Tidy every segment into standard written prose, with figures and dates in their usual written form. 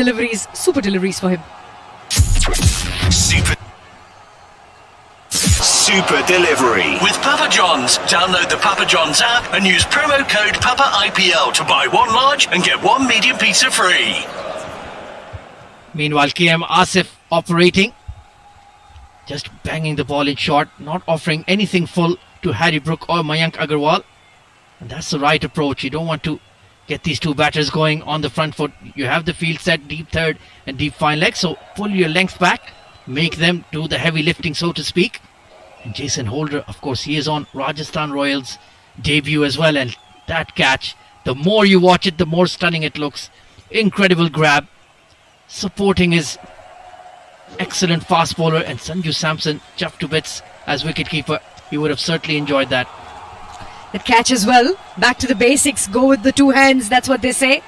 deliveries, super deliveries for him. Super delivery with Papa John's. Download the Papa John's app and use promo code Papa IPL to buy one large and get one medium pizza free. Meanwhile, KM Asif operating, just banging the ball in short, not offering anything full to Harry Brook or Mayank Agarwal. And that's the right approach. You don't want to get these two batters going on the front foot. You have the field set, deep third and deep fine leg, so pull your length back, make them do the heavy lifting, so to speak. And Jason Holder, of course, he is on Rajasthan Royals debut as well, and that catch, the more you watch it, the more stunning it looks. Incredible grab, supporting his excellent fast bowler, and Sanju Samson chuffed to bits as wicketkeeper. He would have certainly enjoyed that. That catch as well. Back to the basics. Go with the two hands. That's what they say.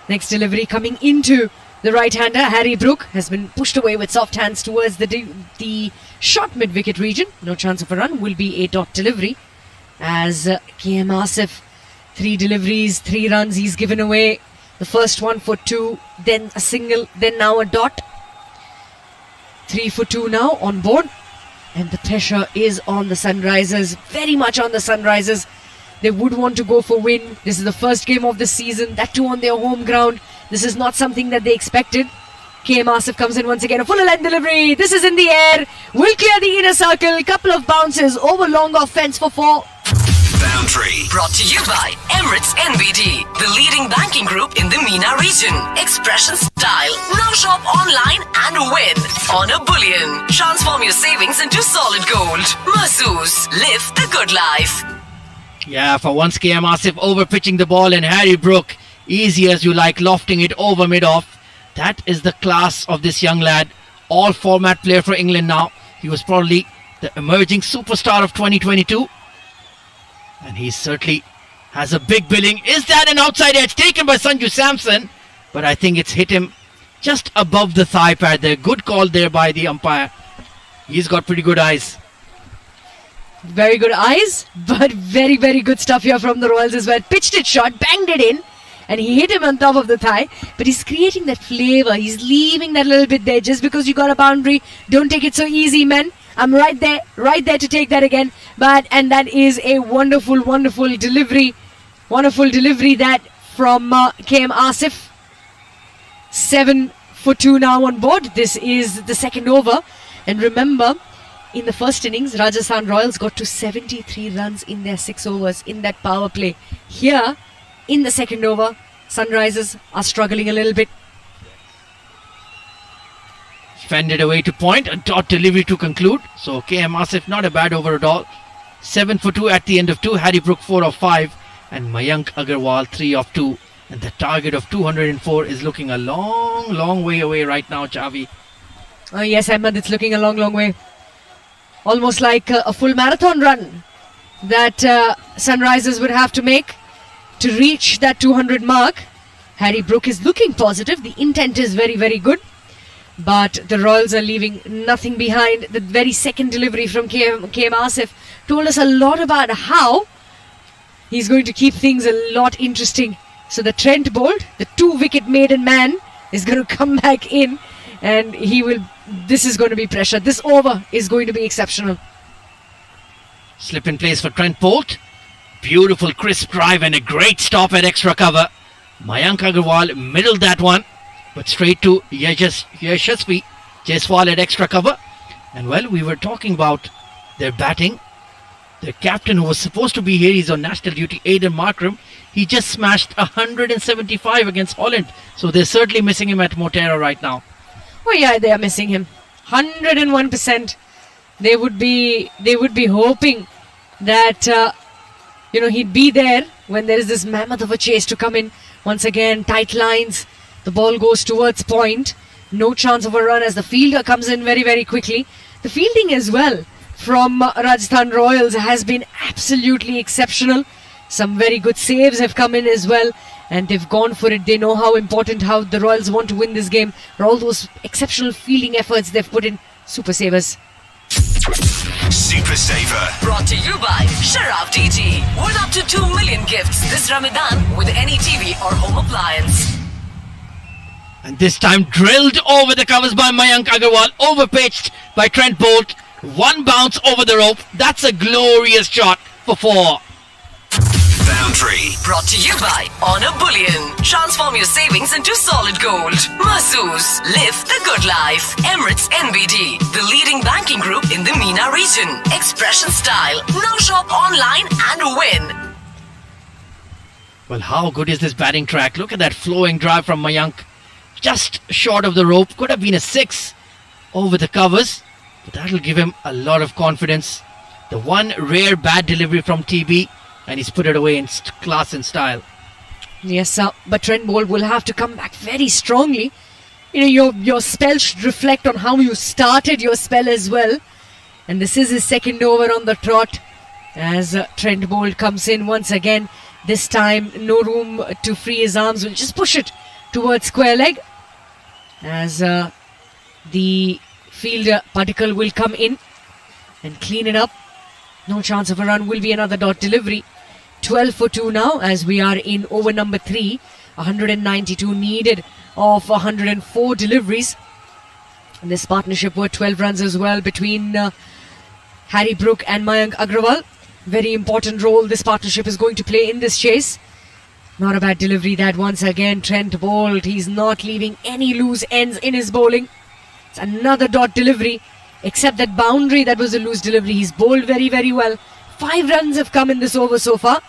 Next delivery coming into the right-hander. Harry Brook has been pushed away with soft hands towards the short mid-wicket region. No chance of a run. Will be a dot delivery. As KM Asif, 3 deliveries, 3 runs he's given away. The first one for 2, then a single, then now a dot. 3 for 2 now on board. And the pressure is on the Sunrisers, very much on the Sunrisers. They would want to go for win. This is the first game of the season, that too on their home ground. This is not something that they expected. KM Asif comes in once again, a full length delivery. This is in the air, will clear the inner circle. Couple of bounces over long off fence for 4. Boundary. Brought to you by Emirates NBD, the leading banking group in the MENA region. Expression style. Now shop online and win on a bullion. Transform your savings into solid gold. Masoos, live the good life. Yeah, for once KM Asif over pitching the ball, and Harry Brook, easy as you like, lofting it over mid-off. That is the class of this young lad. All format player for England now. He was probably the emerging superstar of 2022. And he certainly has a big billing. Is that an outside edge taken by Sanju Samson? But I think it's hit him just above the thigh pad there. Good call there by the umpire. He's got pretty good eyes. Very good eyes, but very, very good stuff here from the Royals as well. Pitched it short, banged it in, and he hit him on top of the thigh. But he's creating that flavour. He's leaving that little bit there. Just because you got a boundary, don't take it so easy, men. I'm right there to take that again. And that is a wonderful, wonderful delivery. Wonderful delivery that from KM Asif. 7 for 2 now on board. This is the second over. And remember, in the first innings, Rajasthan Royals got to 73 runs in their 6 overs in that power play. Here, in the second over, Sunrisers are struggling a little bit. Fended away to point, a dot delivery to conclude. So KM Asif, not a bad over at all. 7 for 2 at the end of 2. Harry Brook 4 of 5. And Mayank Agarwal 3 of 2. And the target of 204 is looking a long, long way away right now, Chavi. Oh yes, Ahmed, it's looking a long, long way. Almost like a full marathon run that Sunrisers would have to make to reach that 200 mark. Harry Brook is looking positive. The intent is very, very good. But the Royals are leaving nothing behind. The very second delivery from KM Asif told us a lot about how he's going to keep things a lot interesting. So the Trent Bolt, the 2-wicket maiden man, is going to come back in, and this is going to be pressure. This over is going to be exceptional. Slip in place for Trent Bolt. Beautiful crisp drive and a great stop at extra cover. Mayank Agarwal middled that one, but straight to Yashasvi Jaiswal at extra cover. And well, we were talking about their batting. Their captain, who was supposed to be here, he's on national duty, Aidan Markram. He just smashed 175 against Holland. So they're certainly missing him at Motera right now. Oh yeah, they are missing him. 101%. They would be hoping that he'd be there when there is this mammoth of a chase to come in. Once again, tight lines. The ball goes towards point. No chance of a run as the fielder comes in very, very quickly. The fielding as well from Rajasthan Royals has been absolutely exceptional. Some very good saves have come in as well, and they've gone for it. They know how the Royals want to win this game. For all those exceptional fielding efforts they've put in. Super savers. Super Saver. Brought to you by Sharaf DG. Win up to 2 million gifts this Ramadan with any TV or home appliance. And this time drilled over the covers by Mayank Agarwal, overpitched by Trent Bolt. One bounce over the rope. That's a glorious shot for 4. Boundary. Brought to you by Honor Bullion. Transform your savings into solid gold. Mazoos. Live the good life. Emirates NBD. The leading banking group in the MENA region. Expression Style. Now shop online and win. Well, how good is this batting track? Look at that flowing drive from Mayank. Just short of the rope. Could have been a 6 over the covers. But that'll give him a lot of confidence. The one rare bad delivery from TB. And he's put it away in class and style. Yes, sir. But Trent Bolt will have to come back very strongly. You know, your spell should reflect on how you started your spell as well. And this is his second over on the trot. As Trent Bolt comes in once again. This time, no room to free his arms. Will just push it towards square leg. As the fielder Particle will come in and clean it up. No chance of a run. Will be another dot delivery. 12 for 2 now as we are in over number 3. 192 needed of 104 deliveries. And this partnership were 12 runs as well between Harry Brook and Mayank Agarwal. Very important role this partnership is going to play in this chase. Not a bad delivery that once again. Trent Bolt, he's not leaving any loose ends in his bowling. It's another dot delivery. Except that boundary, that was a loose delivery. He's bowled very, very well. 5 runs have come in this over so far.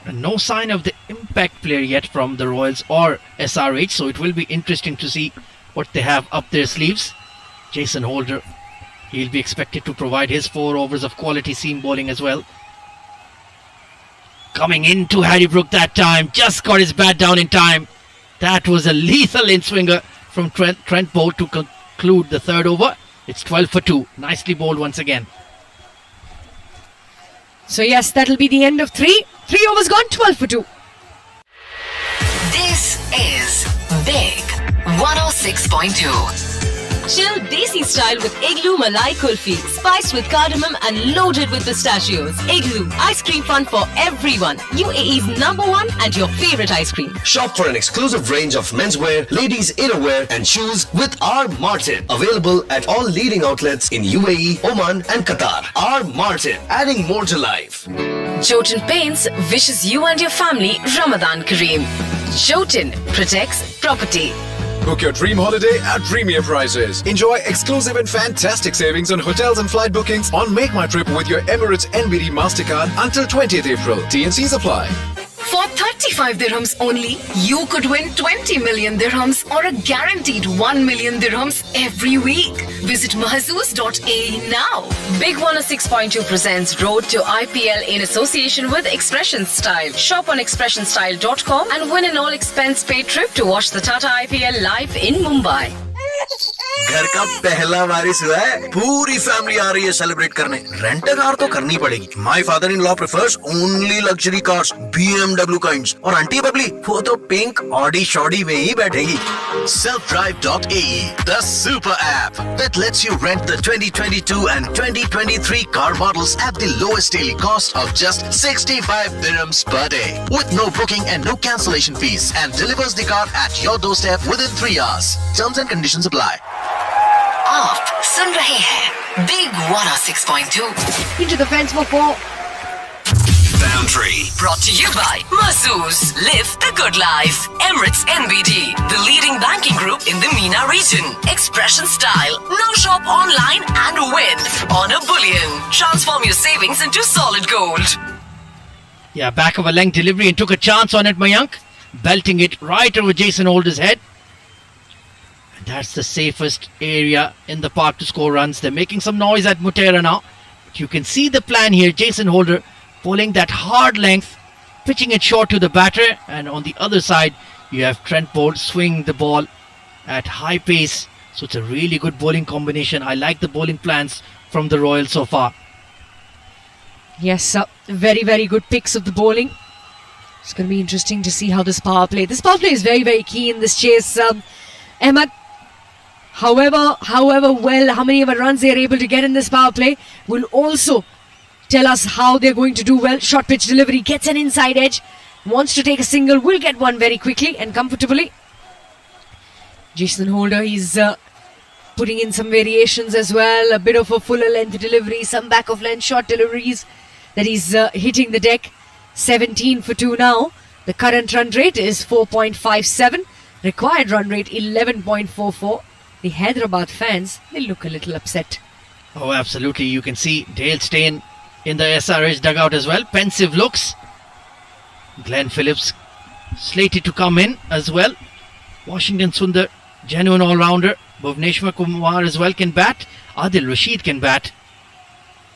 And no sign of the impact player yet from the Royals or SRH. So it will be interesting to see what they have up their sleeves. Jason Holder, he'll be expected to provide his 4 overs of quality seam bowling as well. Coming into Harry Brook that time. Just got his bat down in time. That was a lethal in-swinger from Trent Bolt to conclude the 3rd over. It's 12 for 2. Nicely bowled once again. So yes, that'll be the end of 3. 3 overs gone, 12 for 2. This is Big 106.2. Chill Desi style with Igloo Malai Kulfi. Spiced with cardamom and loaded with pistachios. Igloo, ice cream fun for everyone. UAE's #1 and your favorite ice cream. Shop for an exclusive range of menswear, ladies' innerwear and shoes with R. Martin. Available at all leading outlets in UAE, Oman and Qatar. R. Martin, adding more to life. Jotun Paints wishes you and your family Ramadan Kareem. Jotun protects property. Book your dream holiday at premier prices. Enjoy exclusive and fantastic savings on hotels and flight bookings on Make My Trip with your Emirates NBD MasterCard until 20th April. T&Cs apply. For 35 dirhams only, you could win 20 million dirhams or a guaranteed 1 million dirhams every week. Visit mahzoos.ae now. Big 106.2 presents Road to IPL in association with Expression Style. Shop on expressionstyle.com and win an all-expense paid trip to watch the Tata IPL live in Mumbai. घर का पहला वारिस हुआ है, पूरी family आ रही है celebrate करने. Rent a car तो करनी पड़ेगी. My father in law prefers only luxury cars, BMW kinds. और आंटी बबली वो तो पिंक ऑडी शॉडी में ही बैठेगी. Selfdrive.ae, the super app that lets you rent the 2022 and 2023 car models at the lowest daily cost of just 65 dirhams per day, with no booking and no cancellation fees, and delivers the car at your doorstep within 3 hours. Terms and conditions apply. आप सुन रहे हैं Big 106.2. Into the fence for 4. Boundary. Brought to you by Mazoos. Live the good life. Emirates NBD. The leading banking group in the MENA region. Expression Style. Now shop online and win. Honor Bullion. Transform your savings into solid gold. Yeah, back of a length delivery and took a chance on it, Mayank. Belting it right over Jason Holder's head. And that's the safest area in the park to score runs. They're making some noise at Mutera now. But you can see the plan here. Jason Holder pulling that hard length, pitching it short to the batter. And on the other side, you have Trent Bolt swinging the ball at high pace. So it's a really good bowling combination. I like the bowling plans from the Royals so far. Yes, sir. Very, very good picks of the bowling. It's going to be interesting to see how this power play is very, very key in this chase. Ahmed, however well, how many of the runs they are able to get in this power play will also tell us how they're going to do well. Short pitch delivery gets an inside edge. wants to take a single, will get one very quickly and comfortably. Jason Holder, he's putting in some variations as well, a bit of a fuller length delivery, some back of length short deliveries that he's hitting the deck. 17 for 2 now. The current run rate is 4.57. Required run rate 11.44. The Hyderabad fans, they look a little upset. Oh, absolutely. You can see Dale Steyn in the SRH dugout as well. Pensive looks. Glenn Phillips slated to come in as well. Washington Sundar, genuine all-rounder. Bhuvneshwar Kumar as well can bat. Adil Rashid can bat.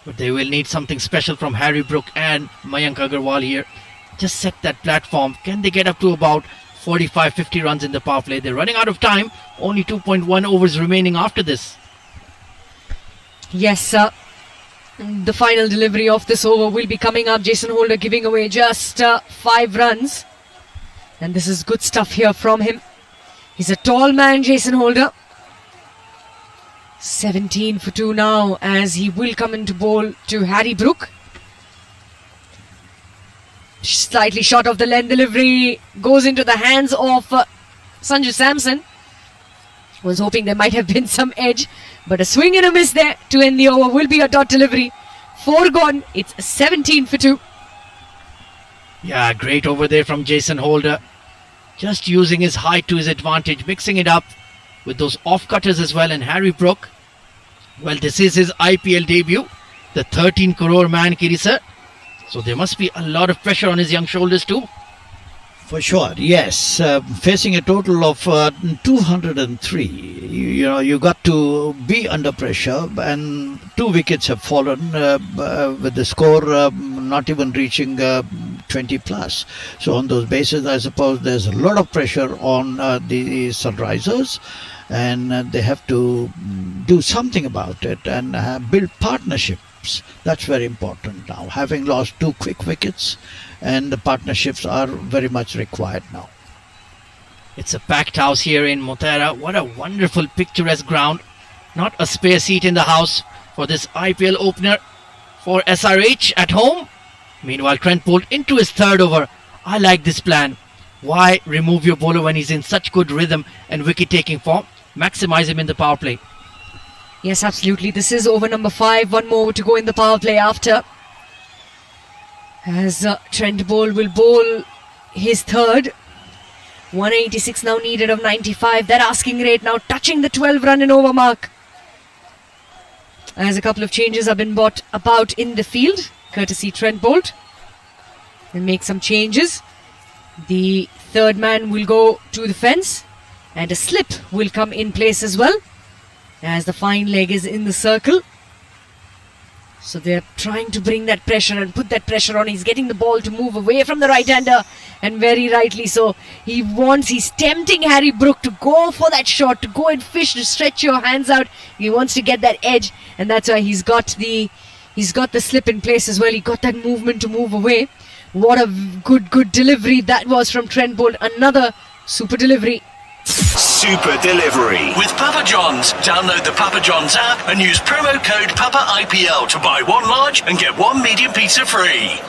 But they will need something special from Harry Brook and Mayank Agarwal here. Just set that platform. Can they get up to about 45-50 runs in the power play? They're running out of time. Only 2.1 overs remaining after this. Yes, the final delivery of this over will be coming up. Jason Holder giving away just 5 runs. And this is good stuff here from him. He's a tall man, Jason Holder. 17 for 2 now as he will come into bowl to Harry Brook. Slightly short of the length delivery. Goes into the hands of Sanju Samson. Was hoping there might have been some edge. But a swing and a miss there to end the over. Will be a dot delivery. 4 gone. It's 17 for 2. Yeah, great over there from Jason Holder. Just using his height to his advantage. Mixing it up with those off-cutters as well. And Harry Brook, well, this is his IPL debut. The 13 crore man, Kirisa. So there must be a lot of pressure on his young shoulders too. For sure, yes. Facing a total of 203. You got to be under pressure, and 2 wickets have fallen with the score not even reaching 20 plus. So on those bases, I suppose there's a lot of pressure on the Sunrisers, and they have to do something about it and build partnerships. That's very important now. Having lost 2 quick wickets, and the partnerships are very much required now. It's a packed house here in Motera. What a wonderful picturesque ground. Not a spare seat in the house for this IPL opener for SRH at home. Meanwhile, Trent Boult into his 3rd over. I like this plan. Why remove your bowler when he's in such good rhythm and wicket-taking form? Maximize him in the power play. Yes, absolutely. This is over number 5. 1 more to go in the power play after. As Trent Boult will bowl his 3rd. 186 now needed of 95. That asking rate now touching the 12 run and over mark. As a couple of changes have been brought about in the field, courtesy Trent Boult. And make some changes. The 3rd man will go to the fence. And a slip will come in place as well, as the fine leg is in the circle. So they're trying to bring that pressure and put that pressure on. He's getting the ball to move away from the right-hander, and very rightly so. He's tempting Harry Brook to go for that shot, to go and fish, to stretch your hands out. He wants to get that edge, and that's why he's got the slip in place as well. He got that movement to move away. What a good delivery that was from Trent Boult. Another super delivery. Super delivery with Papa John's. Download the Papa John's app and use promo code Papa IPL to buy 1 large and get 1 medium pizza free.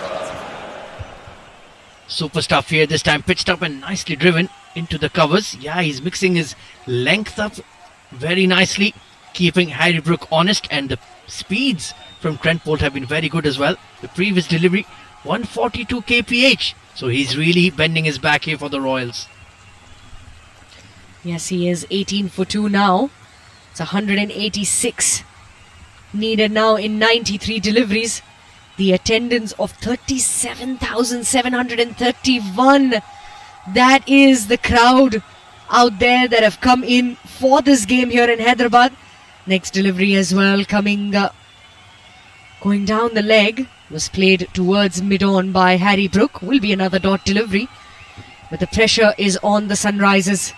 Super stuff here. This time pitched up and nicely driven into the covers. Yeah, he's mixing his length up very nicely, keeping Harry Brook honest, and the speeds from Trent Boult have been very good as well. The previous delivery 142 kph. So he's really bending his back here for the Royals. Yes, he is 18 for 2 now. It's 186 needed now in 93 deliveries. The attendance of 37,731. That is the crowd out there that have come in for this game here in Hyderabad. Next delivery as well coming, going down the leg, was played towards mid-on by Harry Brook. Will be another dot delivery, but the pressure is on the Sunrisers.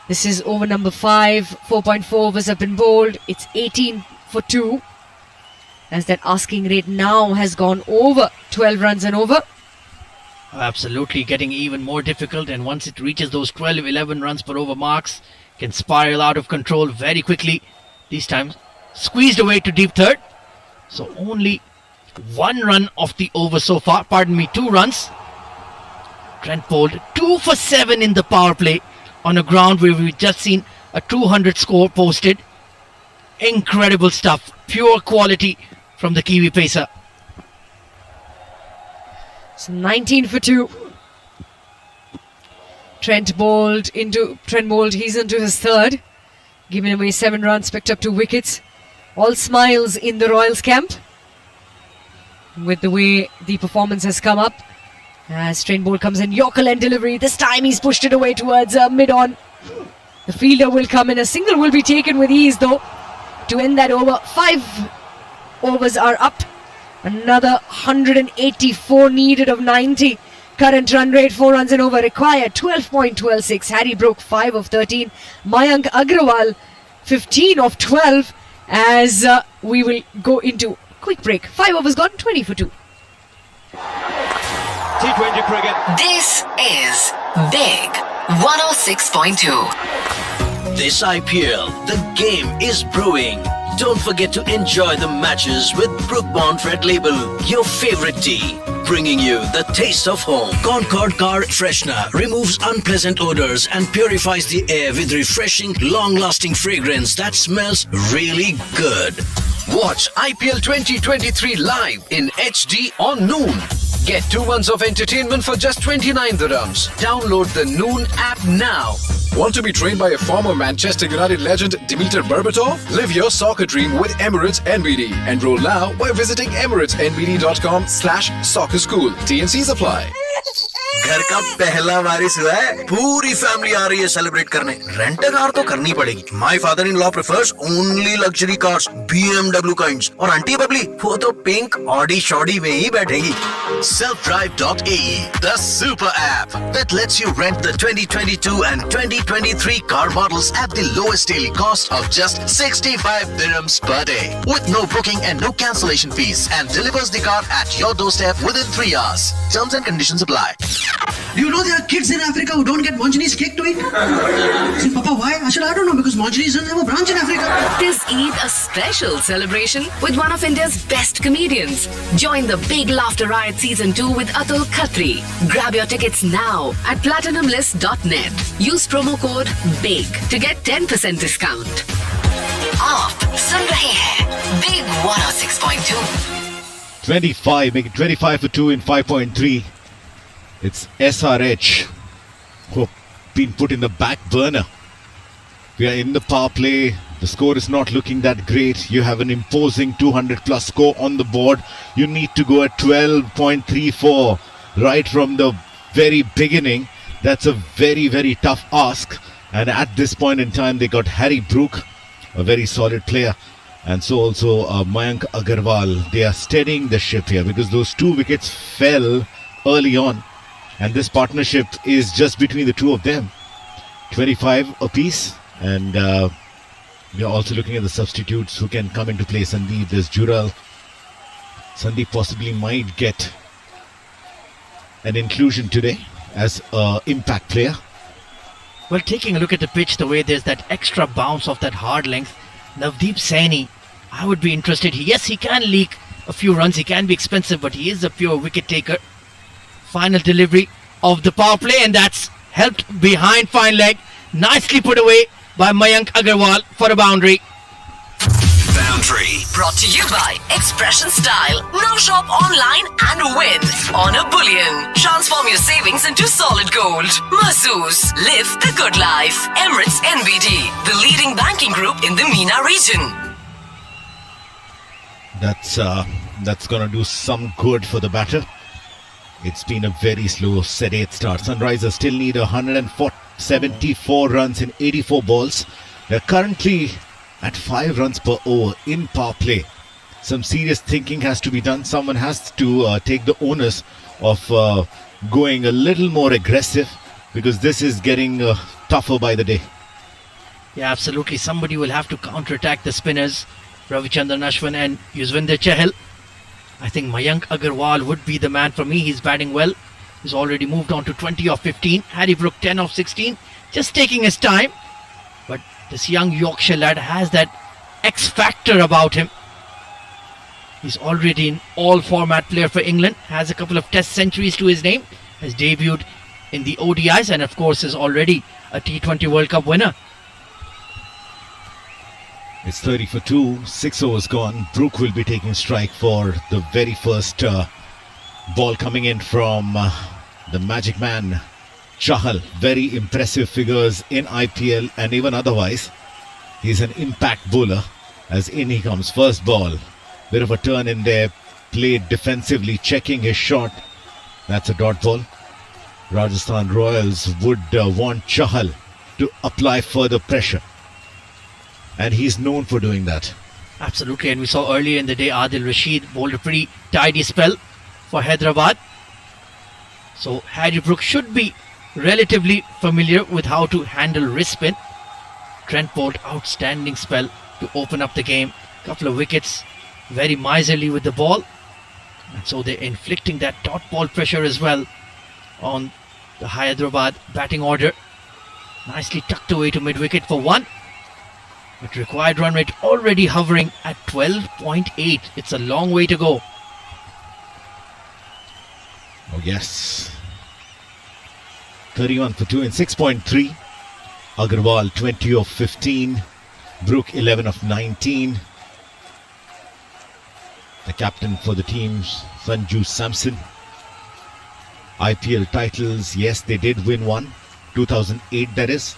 This is over number 5. 4.4 overs have been bowled. It's 18 for 2. As that asking rate now has gone over 12 runs and over. Absolutely getting even more difficult, and once it reaches those 12-11 runs per over marks, can spiral out of control very quickly. These times squeezed away to deep 3rd. So only 1 run of the over so far. 2 runs. Trent Bolt 2 for 7 in the power play on a ground where we've just seen a 200 score posted. Incredible stuff. Pure quality from the Kiwi pacer. So 19 for 2. Trent Bolt, he's into his third. Giving away 7 runs, picked up 2 wickets. All smiles in the Royals camp with the way the performance has come up. As Trent Bolt comes in, Yorker end delivery. This time he's pushed it away towards mid-on. The fielder will come in. A single will be taken with ease though to end that over. 5 overs are up. Another 184 needed of 90. Current run rate 4 runs and over required 12.126. Harry Brook 5 of 13. Mayank Agrawal 15 of 12. As we will go into quick break. 5 overs gone, 20 for 2. T20 cricket. This is Big 106.2. This IPL, the game is brewing. Don't forget to enjoy the matches with Brook Bond Red Label, your favorite tea. Bringing you the taste of home. Concord Car Freshener removes unpleasant odors and purifies the air with refreshing, long-lasting fragrance that smells really good. Watch IPL 2023 live in HD on Noon. Get 2 months of entertainment for just 29 dirhams. Download the Noon app now. Want to be trained by a former Manchester United legend, Dimitar Berbatov? Live your soccer dream with Emirates NBD. Enroll now by visiting emiratesnbd.com/soccerschool. T&Cs apply. घर का पहला वारिस हुआ है, पूरी family आ रही है celebrate करने. Rent a car तो करनी पड़ेगी. My father in law prefers only luxury cars, BMW kinds. और आंटी बबली वो तो पिंक ऑडी शॉडी में ही बैठेगी. Srhvsrr, the super app that lets you rent the 2022 and 2023 car models at the lowest daily cost of just 65 dirhams per day, with no booking and no cancellation fees, and delivers the car at your doorstep within 3 hours. Terms and conditions apply. Do you know there are kids in Africa who don't get Monjani's cake to eat? See, Papa, why? I said, I don't know, because Monjani's doesn't have a branch in Africa. This Eid a special celebration with one of India's best comedians. Join the Big Laughter Riot Season 2 with Atul Khatri. Grab your tickets now at platinumlist.net. Use promo code BIG to get 10% discount. आप सुन रहे हैं Big 106.2. 25, make it 25 for 2 in 5.3. It's SRH who have been put in the back burner. We are in the power play. The score is not looking that great. You have an imposing 200 plus score on the board. You need to go at 12.34 right from the very beginning. That's a very, very tough ask. And at this point in time, they got Harry Brook, a very solid player. And so also Mayank Agarwal. They are steadying the ship here because those 2 wickets fell early on. And this partnership is just between the 2 of them. 25 apiece. And we are also looking at the substitutes who can come into play. Sandeep, there's Jural. Sandeep possibly might get an inclusion today as an impact player. Well, taking a look at the pitch, the way there's that extra bounce of that hard length, Navdeep Saini, I would be interested. Yes, he can leak a few runs. He can be expensive, but he is a pure wicket taker. Final delivery of the power play, and that's helped behind fine leg. Nicely put away by Mayank Agarwal for a boundary. Boundary. Brought to you by Expression Style. Now shop online and win on a bullion. Transform your savings into solid gold. Mahsoos. Live the good life. Emirates NBD, the leading banking group in the MENA region. That's going to do some good for the batter. It's been a very slow sedate start. Sunrisers still need 174 runs in 84 balls. They're currently at 5 runs per over in power play. Some serious thinking has to be done. Someone has to take the onus of going a little more aggressive because this is getting tougher by the day. Yeah, absolutely. Somebody will have to counter-attack the spinners, Ravichandran Ashwin and Yuzvendra Chahal. I think Mayank Agarwal would be the man for me. He's batting well. He's already moved on to 20 of 15. Harry Brook 10 of 16. Just taking his time. But this young Yorkshire lad has that X factor about him. He's already an all-format player for England. Has a couple of test centuries to his name. Has debuted in the ODIs and of course is already a T20 World Cup winner. It's 30 for 2, 6 overs gone. Brook will be taking strike for the very first ball coming in from the magic man, Chahal. Very impressive figures in IPL and even otherwise. He's an impact bowler. As in he comes, first ball. Bit of a turn in there, played defensively, checking his shot. That's a dot ball. Rajasthan Royals would want Chahal to apply further pressure. And he's known for doing that. Absolutely, and we saw earlier in the day Adil Rashid bowled a pretty tidy spell for Hyderabad. So Harry Brook should be relatively familiar with how to handle wrist spin. Trent bowled outstanding spell to open up the game. Couple of wickets, very miserly with the ball. And so they're inflicting that dot ball pressure as well on the Hyderabad batting order. Nicely tucked away to mid-wicket for 1. But required run rate already hovering at 12.8. It's a long way to go. Oh yes. 31 for 2 in 6.3. Agarwal 20 of 15. Brook 11 of 19. The captain for the team, Sanju Samson. IPL titles, yes, they did win one. 2008, that is.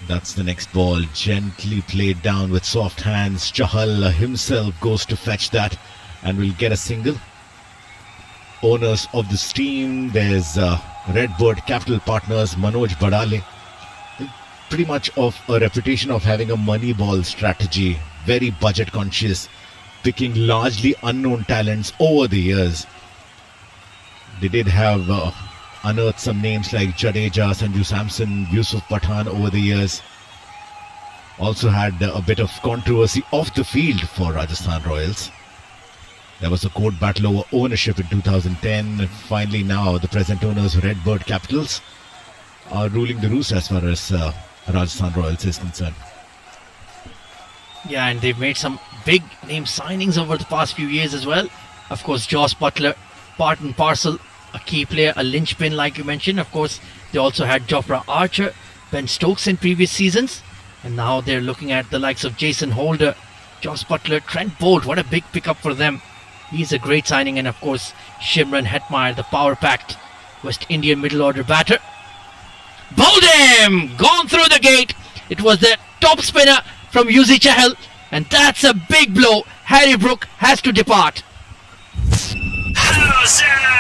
That's the next ball, gently played down with soft hands. Chahal himself goes to fetch that and will get a single. Owners of this team, there's Redbird Capital Partners, Manoj Badale. Pretty much of a reputation of having a money ball strategy, very budget conscious, picking largely unknown talents over the years. They did have unearthed some names like Jadeja, Sanju Samson, Yusuf Pathan over the years. Also had a bit of controversy off the field for Rajasthan Royals. There was a court battle over ownership in 2010. Finally now the present owners, Redbird Capitals, are ruling the roost as far as Rajasthan Royals is concerned. Yeah, and they've made some big name signings over the past few years as well. Of course, Joss Butler, part and parcel, a key player, a linchpin like you mentioned. Of course, they also had Jofra Archer, Ben Stokes in previous seasons. And now they're looking at the likes of Jason Holder, Joss Butler, Trent Bolt. What a big pickup for them. He's a great signing. And of course, Shimran Hetmeyer, the power-packed West Indian middle order batter. Bowled him! Gone through the gate. It was the top spinner from Yuzi Chahal. And that's a big blow. Harry Brook has to depart. How's that?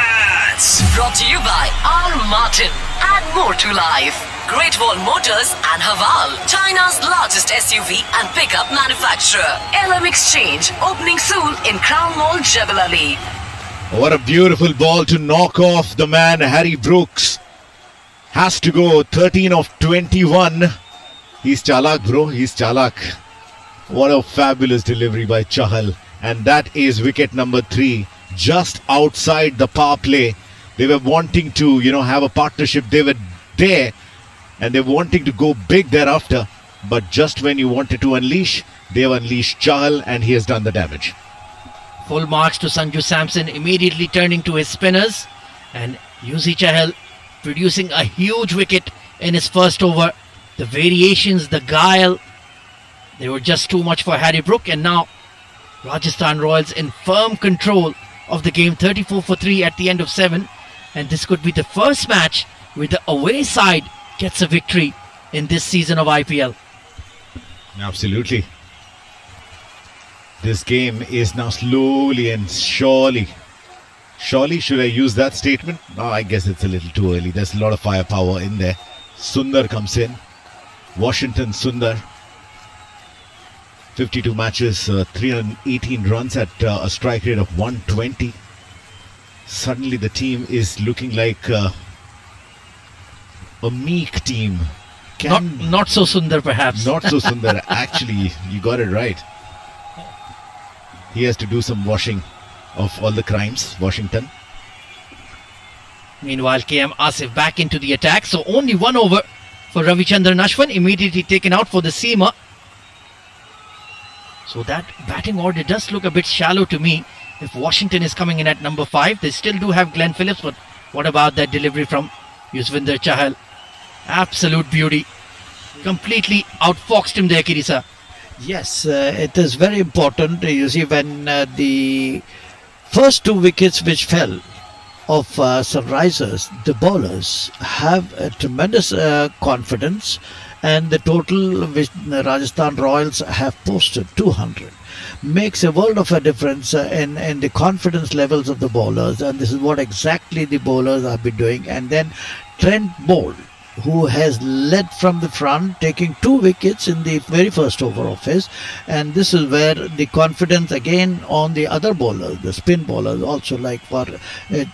Brought to you by R. Martin. Add more to life. Great Wall Motors and Haval, China's largest SUV and pickup manufacturer. LM Exchange, opening soon in Crown Mall, Jebel Ali. What a beautiful ball to knock off the man. Harry Brooks has to go 13 of 21. He's chalak, bro. He's chalak. What a fabulous delivery by Chahal. And that is wicket number 3. Just outside the power play. They were wanting to, have a partnership. They were there and they were wanting to go big thereafter. But just when you wanted to unleash, they've unleashed Chahal and he has done the damage. Full marks to Sanju Samson, immediately turning to his spinners. And Yuzi Chahal producing a huge wicket in his first over. The variations, the guile, they were just too much for Harry Brook. And now Rajasthan Royals in firm control of the game, 34 for 3 at the end of 7. And this could be the first match where the away side gets a victory in this season of IPL. Absolutely. This game is now slowly and surely, should I use that statement? Oh, I guess it's a little too early. There's a lot of firepower in there. Sundar comes in. Washington Sundar. 52 matches, 318 runs at a strike rate of 120. Suddenly the team is looking like a meek team. Not so Sundar perhaps. Not so Sundar. Actually, you got it right. He has to do some washing of all the crimes, Washington. Meanwhile, KM Asif back into the attack. So only 1 over for Ravichandran Ashwin, immediately taken out for the seamer. So that batting order does look a bit shallow to me. If Washington is coming in at number 5, they still do have Glenn Phillips, but What about that delivery from Yuzvendra Chahal? Absolute beauty. Completely outfoxed him there, Kirisa. Yes, it is very important. You see, when the first 2 wickets which fell of Sunrisers, the bowlers have a tremendous confidence, and the total which the Rajasthan Royals have posted, 200, makes a world of a difference in the confidence levels of the bowlers, and this is what exactly the bowlers have been doing. And then Trent Boult, who has led from the front, taking 2 wickets in the very first over of his, and this is where the confidence again on the other bowlers, the spin bowlers, also like for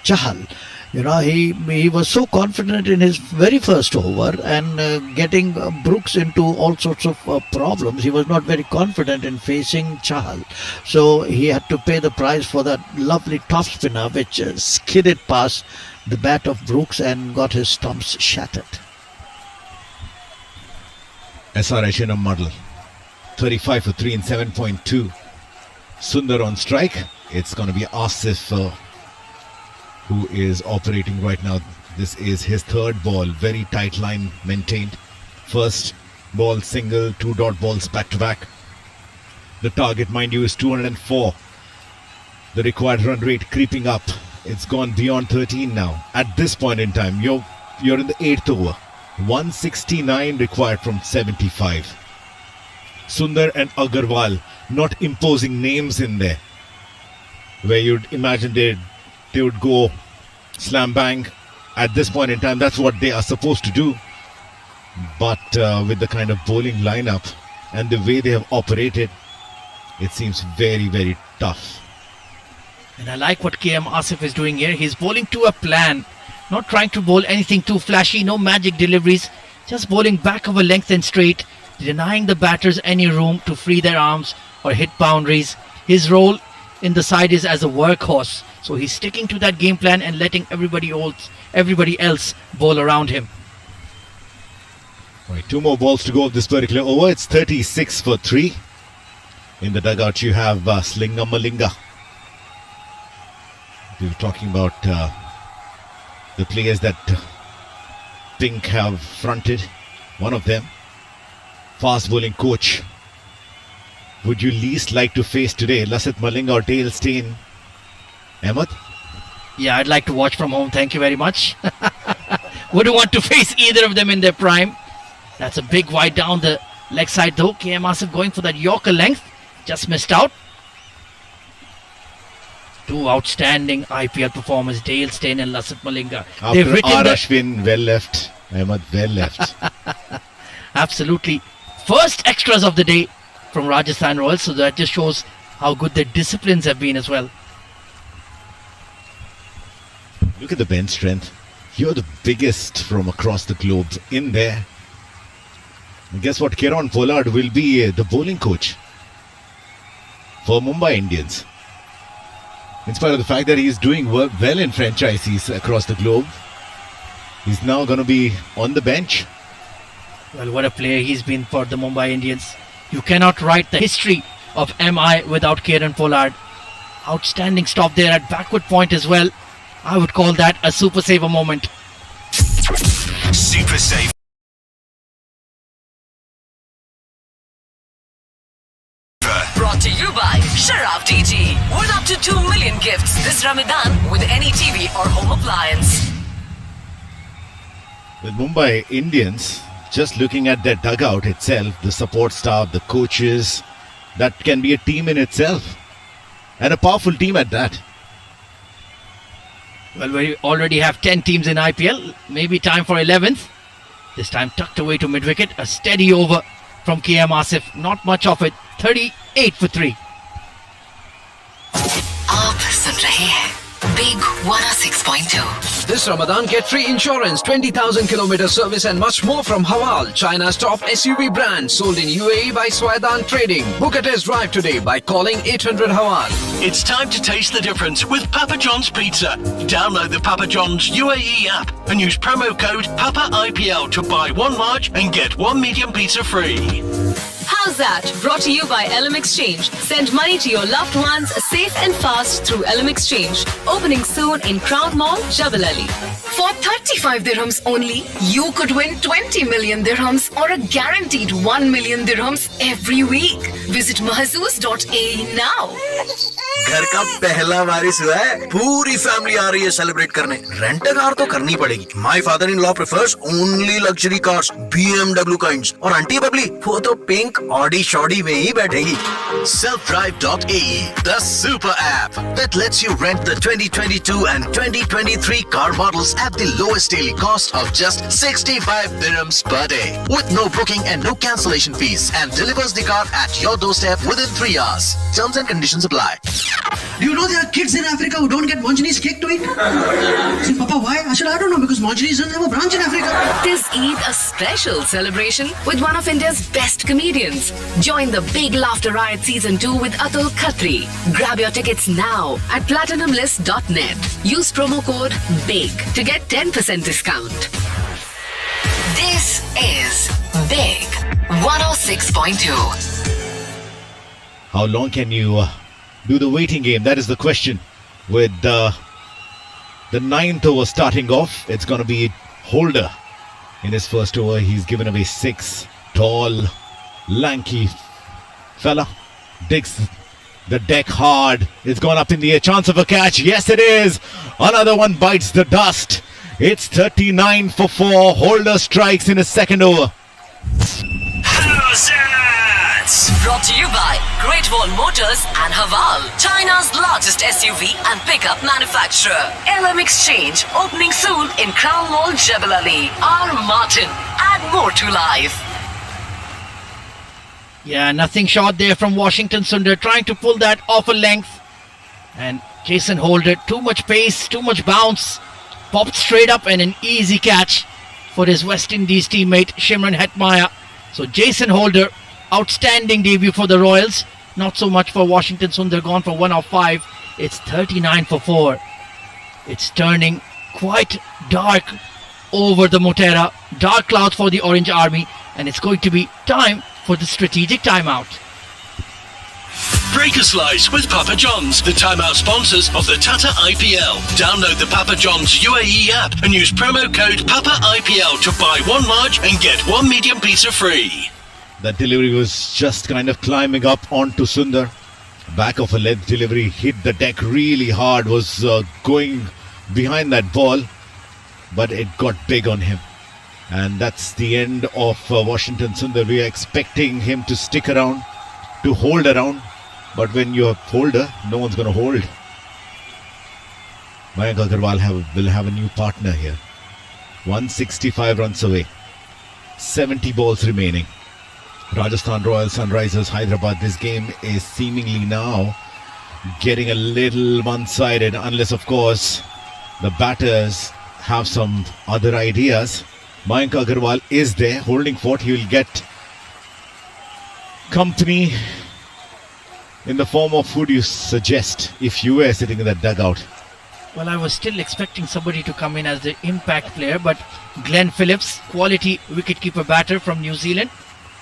Chahal. You know, he was so confident in his very first over, and getting Brooks into all sorts of problems. He was not very confident in facing Chahal, so he had to pay the price for that lovely top spinner which skidded past the bat of Brooks and got his stumps shattered. SRH in a muddle. 35 for 3 in 7.2. Sundar on strike. It's going to be Asif who is operating right now. This is his third ball. Very tight line maintained. First ball single, 2 dot balls back to back. The target, mind you, is 204. The required run rate creeping up. It's gone beyond 13 now. At this point in time, you're in the 8th over. 169 required from 75. Sundar and Agarwal not imposing names in there, where you'd imagine they would go slam bang. At this point in time, that's what they are supposed to do. But with the kind of bowling lineup and the way they have operated, it seems very, very tough. And I like what KM Asif is doing here. He's bowling to a plan, not trying to bowl anything too flashy, no magic deliveries, just bowling back of a length and straight, denying the batters any room to free their arms or hit boundaries. His role in the side is as a workhorse, so he's sticking to that game plan and letting everybody else bowl around him. Right, 2 more balls to go of this particular over. It's 36 for 3. In the dugout you have Slinga Malinga. We were talking about the players that Pink have fronted. One of them, fast bowling coach. Would you least like to face today, Lasith Malinga or Dale Steyn? Ahmed? Yeah, I'd like to watch from home, thank you very much. Wouldn't want to face either of them in their prime. That's a big wide down the leg side though. KM Asif going for that Yorker length. Just missed out. 2 outstanding IPL performers, Dale Steyn and Lasith Malinga. They've written Ashwin, well left. Ahmed, well left. Absolutely. First extras of the day from Rajasthan Royals, so that just shows how good their disciplines have been as well. Look at the bench strength. You're the biggest from across the globe in there. And guess what? Kieron Pollard will be the bowling coach for Mumbai Indians. In spite of the fact that he's doing well in franchises across the globe, he's now going to be on the bench. Well, what a player he's been for the Mumbai Indians. You cannot write the history of MI without Kieron Pollard. Outstanding stop there at backward point as well. I would call that a super saver moment. Super Saver. Brought to you by Sharaf DG. With up to 2 million gifts this Ramadan with any TV or home appliance. With Mumbai Indians, just looking at their dugout itself, the support staff, the coaches, that can be a team in itself. And a powerful team at that. Well, we already have 10 teams in IPL. Maybe time for 11th. This time tucked away to mid-wicket. A steady over from KM Asif. Not much of it. 38 for 3. आप सुन रहे हैं Big 106.2. This Ramadan, get free insurance, 20,000 kilometer service and much more from Hawal, China's top SUV brand, sold in UAE by Swaidan Trading. Book a test drive today by calling 800 Hawal. It's time to taste the difference with Papa John's Pizza. Download the Papa John's UAE app and use promo code PAPA IPL to buy 1 large and get 1 medium pizza free. How's that? Brought to you by LM Exchange. Send money to your loved ones safe and fast through LM Exchange. Opening soon in Crown Mall, Jebel Ali. For 35 dirhams only, you could win 20 million dirhams or a guaranteed 1 million dirhams every week. Visit mahzoos.ae now. घर का पहला वारिस हुआ है, पूरी family आ रही है celebrate करने। Rent a car तो करनी पड़ेगी। My father in law prefers only luxury cars, BMW kinds. और आंटी बबली वो तो पिंक ऑडी शॉडी में ही बैठेगी। Srhvsrr, the super app that lets you rent the 2022 and 2023 car models at the lowest daily cost of just 65 dirhams per day, with no booking and no cancellation fees, and delivers the car at your doorstep within 3 hours. Terms and conditions apply. Do you know there are kids in Africa who don't get Monjani's cake to eat? See, Papa, why? I don't know, because Monjani's doesn't have a branch in Africa. This Eid a special celebration with one of India's best comedians. Join the Big Laughter Riot Season 2 with Atul Khatri. Grab your tickets now at platinumlist.net. Use promo code BIG to get 10% discount. This is Big 106.2. How long can you do the waiting game? That is the question. With the ninth over starting off, it's going to be Holder. In his first over, he's given away 6. Tall, lanky fella. Digs the deck hard. It's gone up in the air. Chance of a catch. Yes, it is. Another one bites the dust. It's 39 for 4. Holder strikes in his second over. How's that? Brought to you by Great Wall Motors and Haval, China's largest SUV and pickup manufacturer. LM Exchange opening soon in Crown Mall, Jebel Ali. R. Martin, add more to life. Yeah, nothing short there from Washington Sundar, trying to pull that off a length. And Jason Holder, too much pace, too much bounce. Popped straight up and an easy catch for his West Indies teammate Shimron Hetmyer. So Jason Holder, outstanding debut for the Royals. Not so much for Washington Sundar, gone for 1 of 5. It's 39 for 4. It's turning quite dark over the Motera. Dark clouds for the Orange Army. And it's going to be time for the strategic timeout. Break a slice with Papa John's, the timeout sponsors of the Tata IPL. Download the Papa John's UAE app and use promo code PAPA-IPL to buy 1 large and get 1 medium pizza free. That delivery was just kind of climbing up onto Sundar. Back of a length delivery, hit the deck really hard, was going behind that ball, but it got big on him. And that's the end of Washington Sundar. We are expecting him to stick around, to hold around, but when you're holder, no one's going to hold. Mayank Agarwal will have a new partner here. 165 runs away, 70 balls remaining. Rajasthan Royals, Sunrisers Hyderbad. This game is seemingly now getting a little one-sided, unless of course the batters have some other ideas. Mayank Agarwal is there holding fort. He will get company in the form of who do you suggest if you were sitting in that dugout? Well, I was still expecting somebody to come in as the impact player, but Glenn Phillips, quality wicketkeeper batter from New Zealand.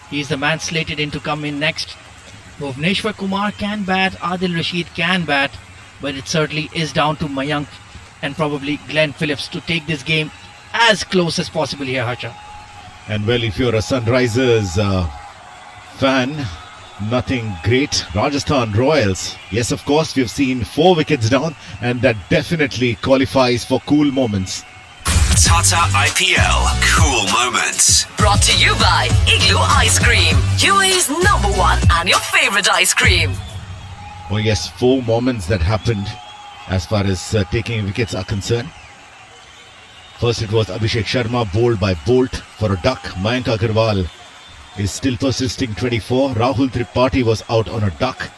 He's the man slated in to come in next. Bhuvneshwar Kumar can bat, Adil Rashid can bat, but it certainly is down to Mayank and probably Glenn Phillips to take this game as close as possible here, Harsha. And well, if you're a Sunrisers fan, nothing great. Rajasthan Royals, yes, of course, we've seen 4 wickets down, and that definitely qualifies for cool moments. Tata IPL, cool moments. Brought to you by Igloo Ice Cream, UAE's #1 and your favorite ice cream. Oh yes, 4 moments that happened as far as taking wickets are concerned. First it was Abhishek Sharma bowled by Bolt for a duck. Mayank Agarwal is still persisting, 24. Rahul Tripathi was out on a duck.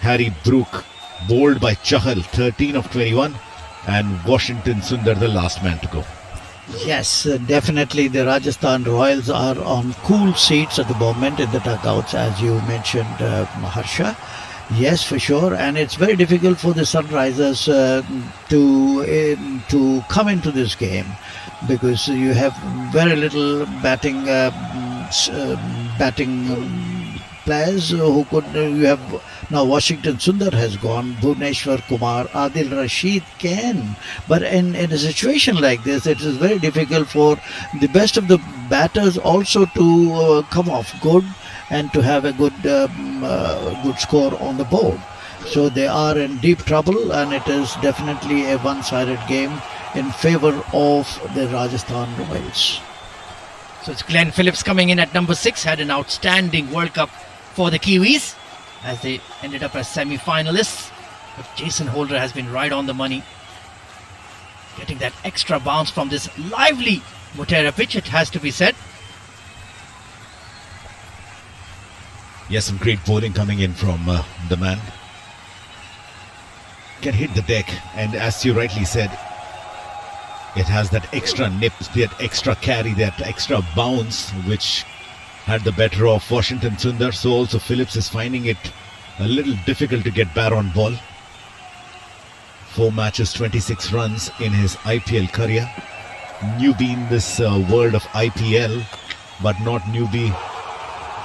Harry Brook bowled by Chahal, 13 of 21. And Washington Sundar, the last man to go. Yes, definitely the Rajasthan Royals are on cool seats at the moment in the dugouts, as you mentioned, Harsha. Yes, for sure, and it's very difficult for the Sunrisers to come into this game because you have very little batting batting players who could. You have now Washington Sundar has gone, Bhuvneshwar Kumar, Adil Rashid can. But in a situation like this, it is very difficult for the best of the batters also to come off good and to have a good score on the board. So they are in deep trouble, and it is definitely a one-sided game in favor of the Rajasthan Royals. So it's Glenn Phillips coming in at number 6, had an outstanding World Cup for the Kiwis as they ended up as semi-finalists. But Jason Holder has been right on the money, getting that extra bounce from this lively Motera pitch, it has to be said. Yes, some great bowling coming in from the man. Can hit the deck, and as you rightly said, it has that extra nip, that extra carry, that extra bounce, which had the better of Washington Sundar. So also Phillips is finding it a little difficult to get bat on ball. 4 matches, 26 runs in his IPL career. Newbie in this world of IPL, but not newbie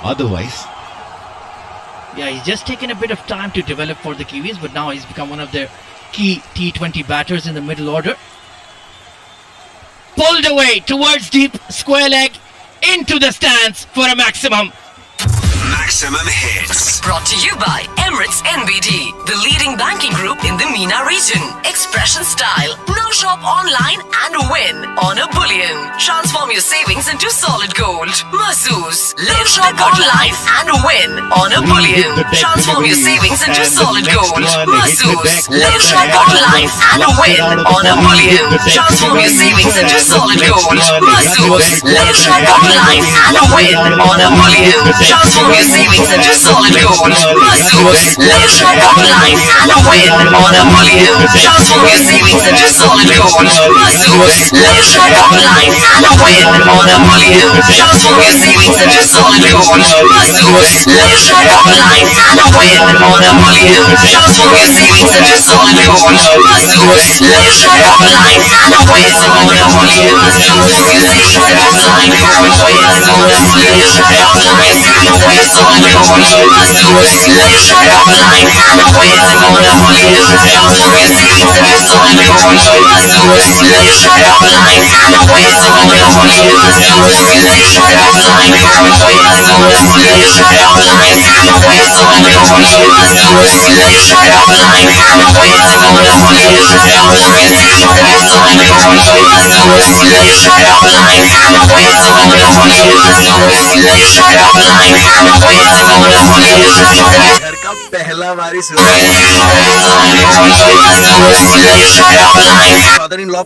otherwise. Yeah, he's just taken a bit of time to develop for the Kiwis, but now he's become one of their key T20 batters in the middle order. Pulled away towards deep square leg, into the stands for a maximum. Maximum hits. Brought to you by Emirates NBD, the leading banking group in the MENA region. Expression style. Now shop online and win on a bullion. Transform your savings into solid gold. Mazoos. Now shop online and win on a bullion. Transform your savings into solid gold. Mazoos. Now shop online and win on a bullion. Transform your savings into solid gold. Mazoos. Now shop online and win on a bullion. Transform your savings into solid gold. Mazoos. Now shop online and win on a bullion. Transform your savings into solid gold. Mazoos. Now shop online and win on a bullion. Transform your savings into solid gold. Mazoos. Now shop online and win on a bullion. Transform your savings into solid gold. Mazoos. Now shop online and win on a bullion. Transform your savings into solid gold. Mazoos. Now shop online and win solid gold. Mazoos. Now shop online and win on a bullion. Transform your savings into solid gold. Mazoos. Now shop online and win on a bullion. Mazoos. Now shop online and win. Mazoos. Now shop online and win solid gold. Mazoos. Now shop online and win on a bullion. Transform your savings into solid gold. Mazoos. Now shop online and win on a bullion. Mazoos. Now shop online and win on a bullion. घर का पहला वारिस father in law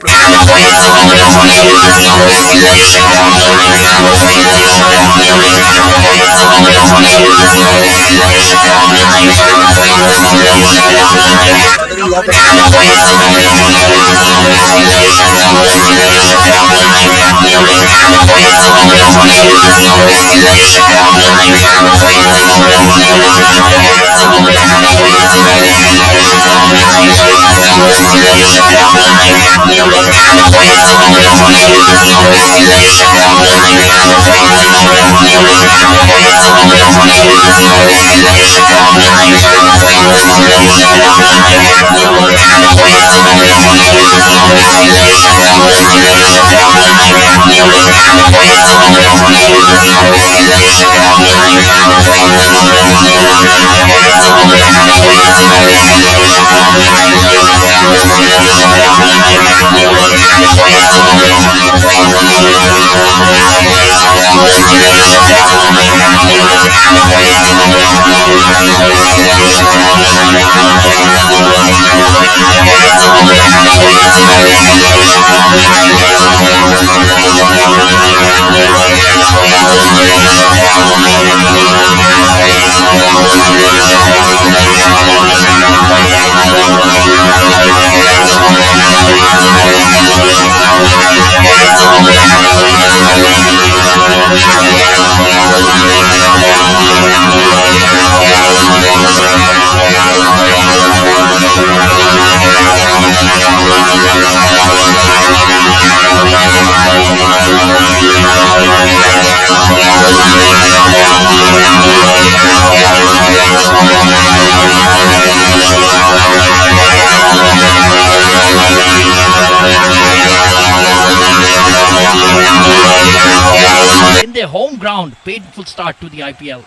their home ground. Painful start to the IPL.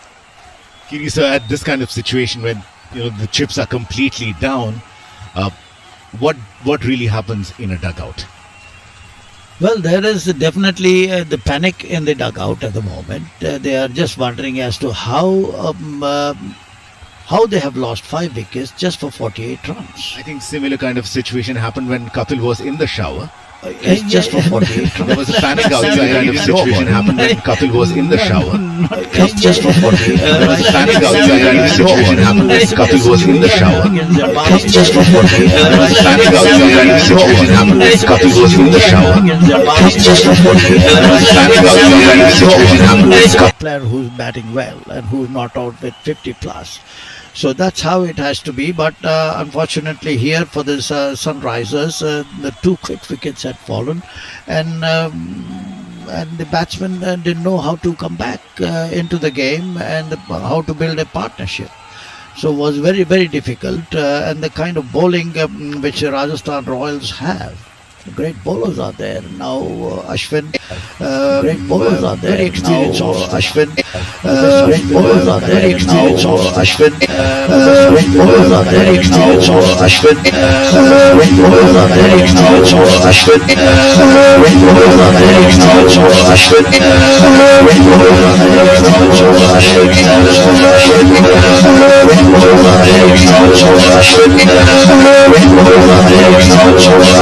Kiri, sir, at this kind of situation when the chips are completely down, what really happens in a dugout? Well, there is definitely the panic in the dugout at the moment. They are just wondering as to how they have lost 5 wickets just for 48 runs. I think similar kind of situation happened when Kapil was in the shower. It's just for 48 runs. There was a panic outside kind of situation happened when Kapil was in the shower. It's just for 48 There was a panic outside kind of situation happened when Kapil was in the shower. It's just for 48 There was a panic outside kind of situation happened when Kapil was in the shower. It's just for 48 There was a panic outside kind of situation happened when a player who's batting well and who's not out with 50 plus. So that's how it has to be. But unfortunately here for this Sunrisers, the 2 quick wickets had fallen, and the batsmen didn't know how to come back into the game and how to build a partnership. So it was very, very difficult. And the kind of bowling which Rajasthan Royals have, great bowlers are there now. Ashwin, great bowlers are there. Very experienced now. Ashwin, great bowlers are there. Very experienced now. Ashwin, great bowlers are there. Very experienced now. Ashwin, great bowlers are there. Very experienced now. Ashwin, great bowlers are there. Very experienced now. Ashwin, great bowlers are there. Very experienced now. Ashwin, great bowlers are there. Very experienced now. Ashwin, great bowlers are there. Very experienced now. Ashwin.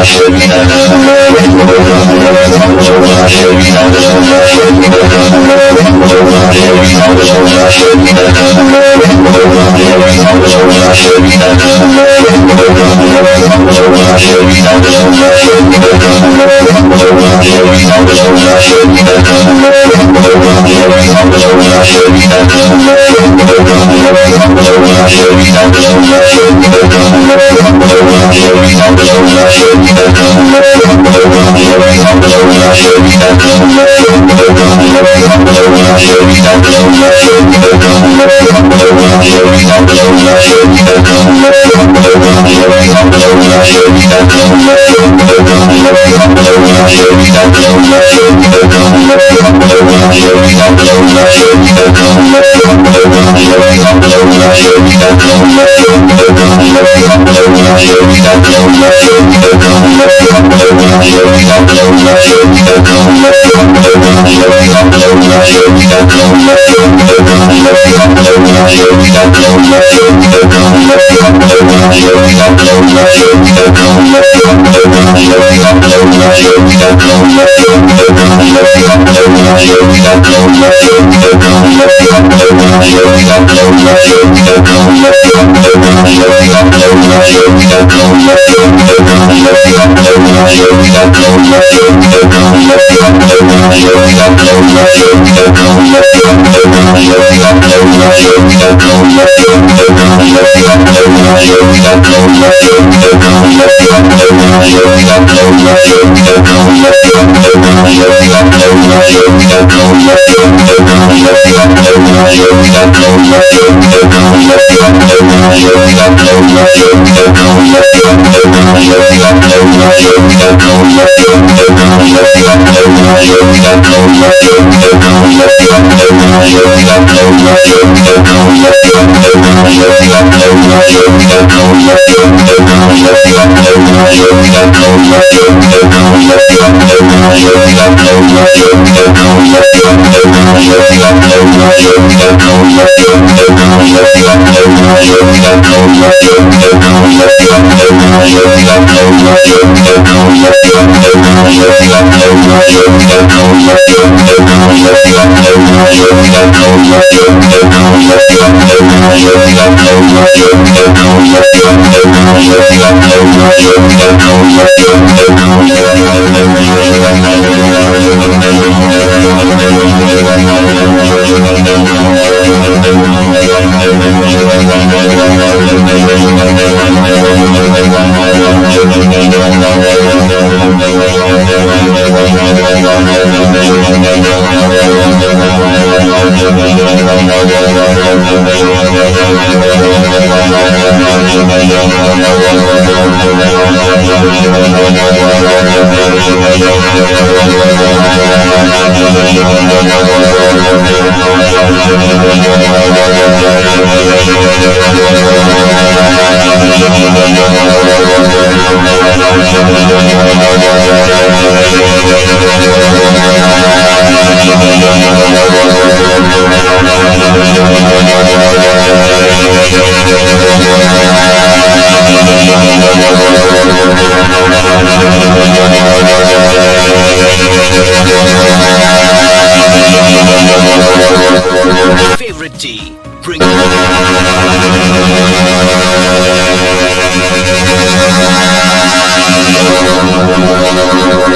Favorite tea. Bring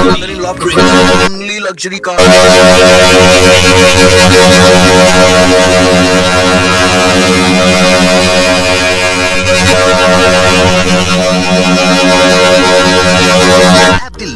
Father-in-law prefers only luxury cars. at the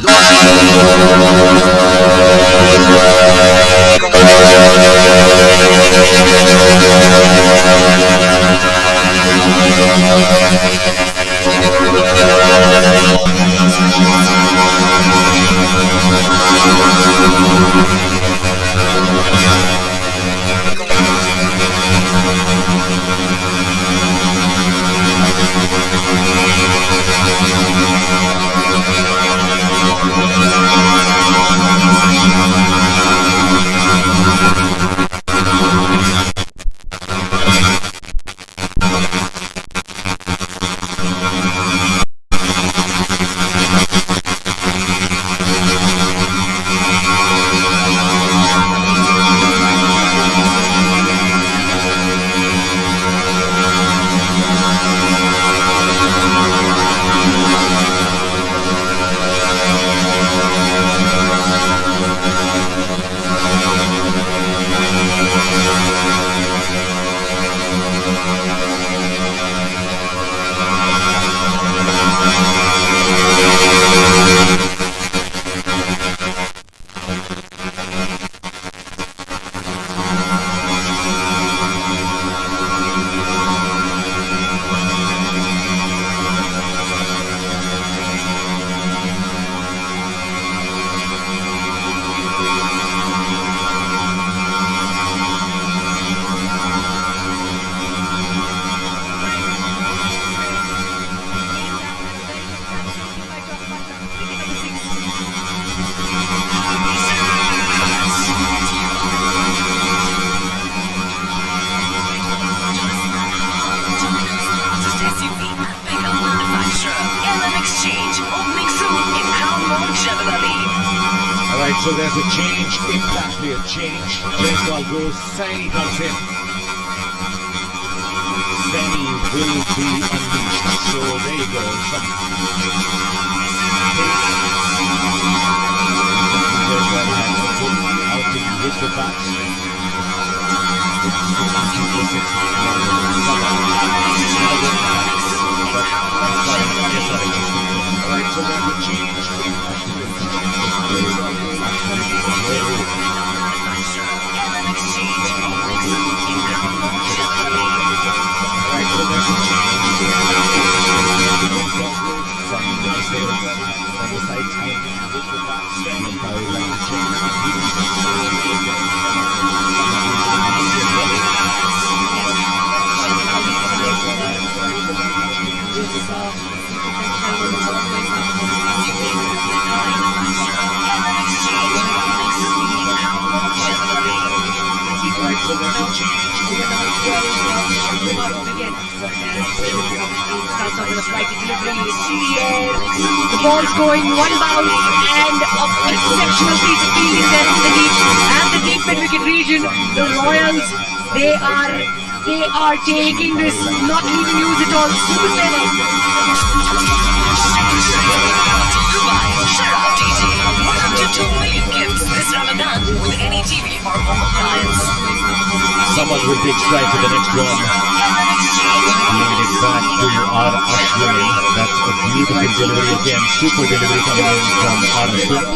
So there's a change, exactly a change. First ball goes, Saini comes in. Saini will be unleashed. So there you go. Some outing with the bats. Alright, so there's a change. The ball's going one bounce and an exceptional piece of fielding there in the deep and the deep mid-wicket region. The Royals, they are taking this, not leaving use at all. Super seven. Up to 2 million gifts this Ramadan with any TV or home appliance. someone will take strike with the next one. Playing it back to R. Ashwin. That's a beautiful delivery again. Super delivery coming in from R. Ashwin.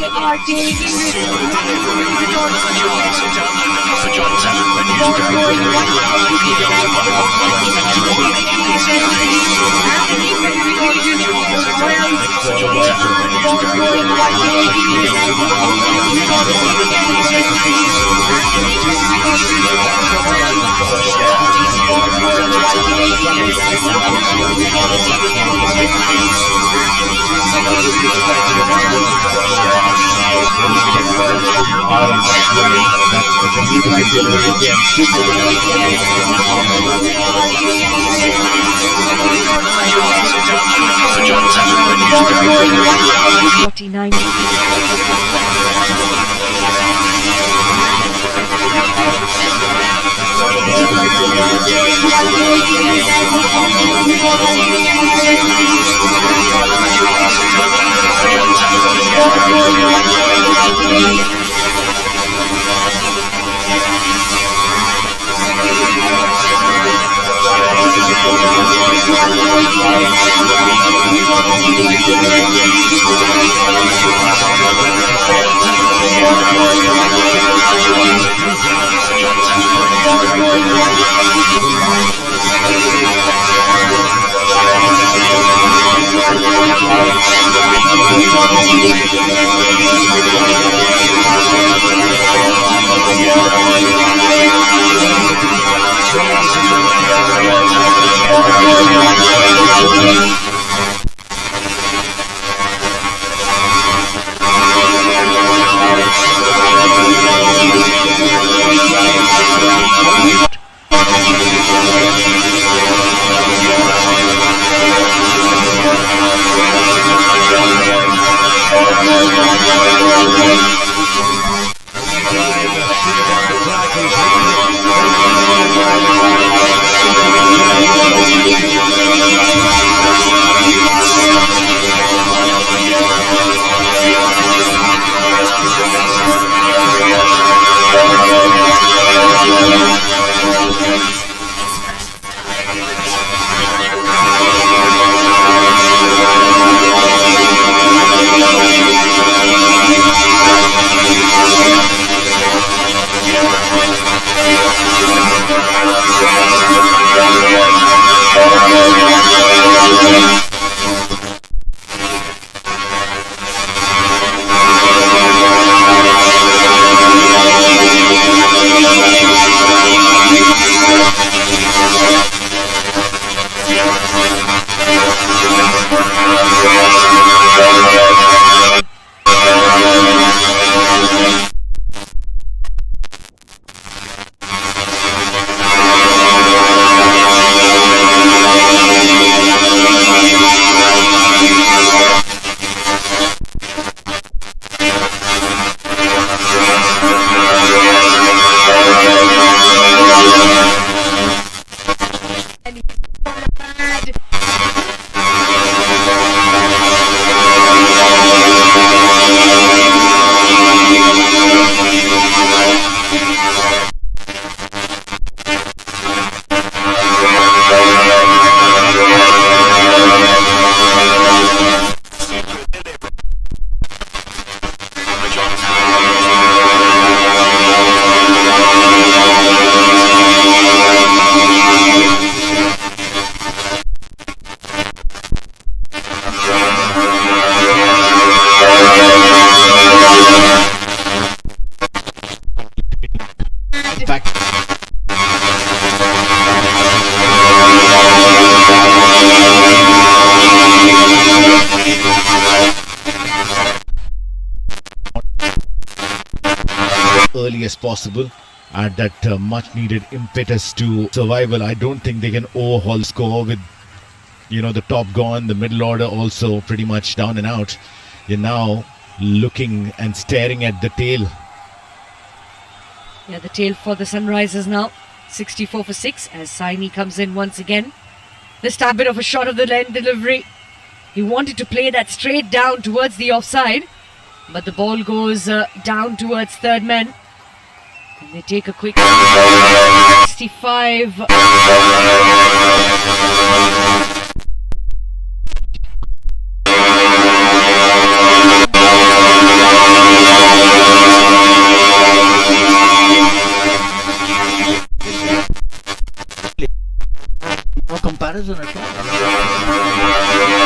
Early as possible, add that much needed impetus to survival. I don't think they can overhaul score with, the top gone, the middle order also pretty much down and out. You're now looking and staring at the tail. Yeah, the tail for the Sunrisers now. 64 for 6 as Saini comes in once again. This time, bit of a shot of the lane delivery. He wanted to play that straight down towards the offside, but the ball goes down towards third man. Can they take a quick 65? No comparison at all.